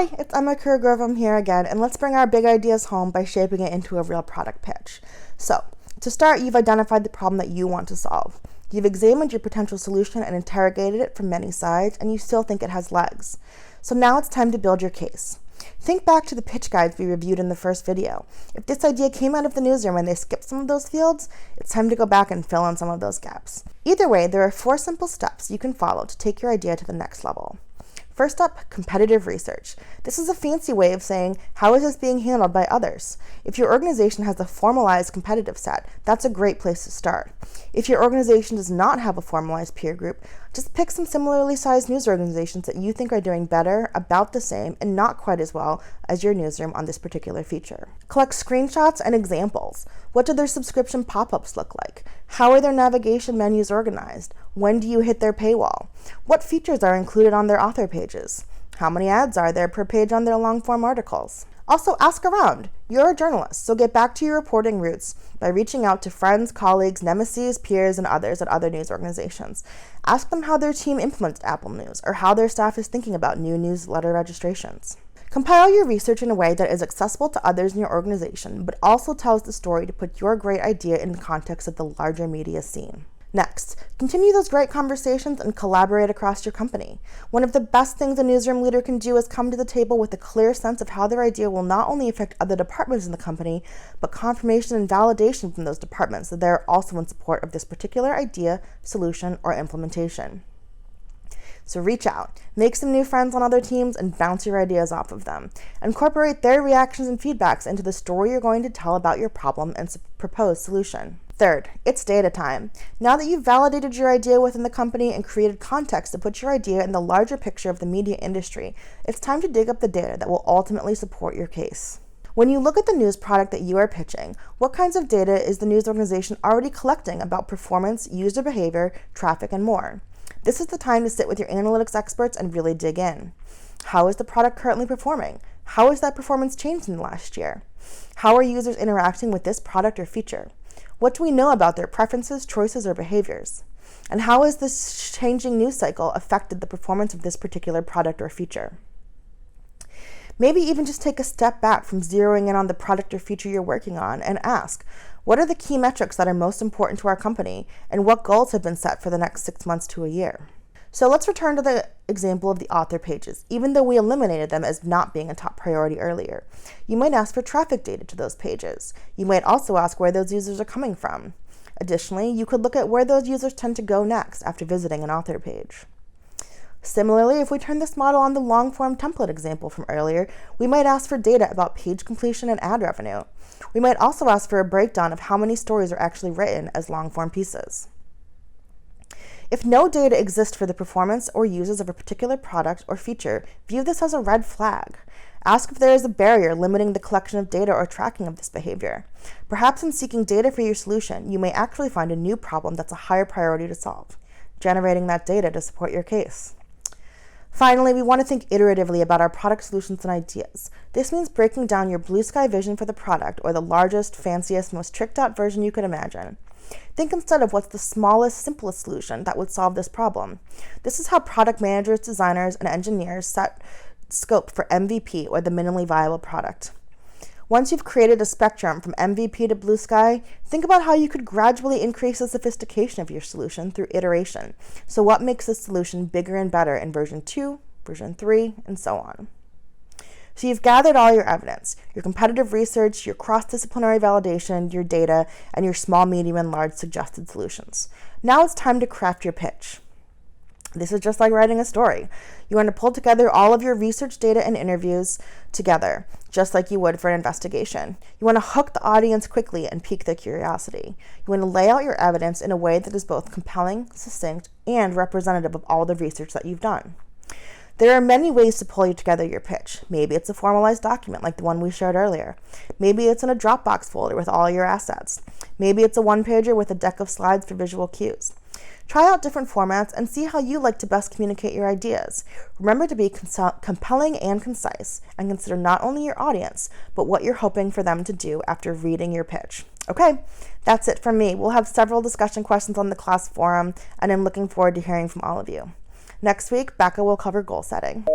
Hi, it's Emma Kurgrovam here again, and let's bring our big ideas home by shaping it into a real product pitch. So, to start, you've identified the problem that you want to solve. You've examined your potential solution and interrogated it from many sides, and you still think it has legs. So now it's time to build your case. Think back to the pitch guides we reviewed in the first video. If this idea came out of the newsroom and they skipped some of those fields, it's time to go back and fill in some of those gaps. Either way, there are 4 simple steps you can follow to take your idea to the next level. First up, competitive research. This is a fancy way of saying, how is this being handled by others? If your organization has a formalized competitive set, that's a great place to start. If your organization does not have a formalized peer group, just pick some similarly sized news organizations that you think are doing better, about the same, and not quite as well as your newsroom on this particular feature. Collect screenshots and examples. What do their subscription pop-ups look like? How are their navigation menus organized? When do you hit their paywall? What features are included on their author pages? How many ads are there per page on their long-form articles? Also, ask around. You're a journalist, so get back to your reporting roots by reaching out to friends, colleagues, nemesis, peers, and others at other news organizations. Ask them how their team implements Apple News, or how their staff is thinking about new newsletter registrations. Compile your research in a way that is accessible to others in your organization, but also tells the story to put your great idea in the context of the larger media scene. Next, continue those great conversations and collaborate across your company. One of the best things a newsroom leader can do is come to the table with a clear sense of how their idea will not only affect other departments in the company, but confirmation and validation from those departments that they're also in support of this particular idea, solution, or implementation. So reach out, make some new friends on other teams, and bounce your ideas off of them. Incorporate their reactions and feedbacks into the story you're going to tell about your problem and proposed solution. Third, it's data time. Now that you've validated your idea within the company and created context to put your idea in the larger picture of the media industry, it's time to dig up the data that will ultimately support your case. When you look at the news product that you are pitching, what kinds of data is the news organization already collecting about performance, user behavior, traffic, and more? This is the time to sit with your analytics experts and really dig in. How is the product currently performing? How has that performance changed in the last year? How are users interacting with this product or feature? What do we know about their preferences, choices, or behaviors? And how has this changing news cycle affected the performance of this particular product or feature? Maybe even just take a step back from zeroing in on the product or feature you're working on and ask, what are the key metrics that are most important to our company, and what goals have been set for the next 6 months to a year? So let's return to the example of the author pages, even though we eliminated them as not being a top priority earlier. You might ask for traffic data to those pages. You might also ask where those users are coming from. Additionally, you could look at where those users tend to go next after visiting an author page. Similarly, if we turn this model on the long-form template example from earlier, we might ask for data about page completion and ad revenue. We might also ask for a breakdown of how many stories are actually written as long-form pieces. If no data exists for the performance or uses of a particular product or feature, view this as a red flag. Ask if there is a barrier limiting the collection of data or tracking of this behavior. Perhaps in seeking data for your solution, you may actually find a new problem that's a higher priority to solve, generating that data to support your case. Finally, we want to think iteratively about our product solutions and ideas. This means breaking down your blue sky vision for the product, or the largest, fanciest, most tricked out version you could imagine. Think instead of what's the smallest, simplest solution that would solve this problem. This is how product managers, designers, and engineers set scope for MVP, or the minimally viable product. Once you've created a spectrum from MVP to blue sky, think about how you could gradually increase the sophistication of your solution through iteration. So what makes this solution bigger and better in version 2, version 3, and so on? So you've gathered all your evidence, your competitive research, your cross-disciplinary validation, your data, and your small, medium, and large suggested solutions. Now it's time to craft your pitch. This is just like writing a story. You want to pull together all of your research data and interviews together, just like you would for an investigation. You want to hook the audience quickly and pique their curiosity. You want to lay out your evidence in a way that is both compelling, succinct, and representative of all the research that you've done. There are many ways to pull together your pitch. Maybe it's a formalized document like the one we shared earlier. Maybe it's in a Dropbox folder with all your assets. Maybe it's a one-pager with a deck of slides for visual cues. Try out different formats and see how you like to best communicate your ideas. Remember to be compelling and concise, and consider not only your audience, but what you're hoping for them to do after reading your pitch. Okay, that's it from me. We'll have several discussion questions on the class forum, and I'm looking forward to hearing from all of you. Next week, Becca will cover goal setting.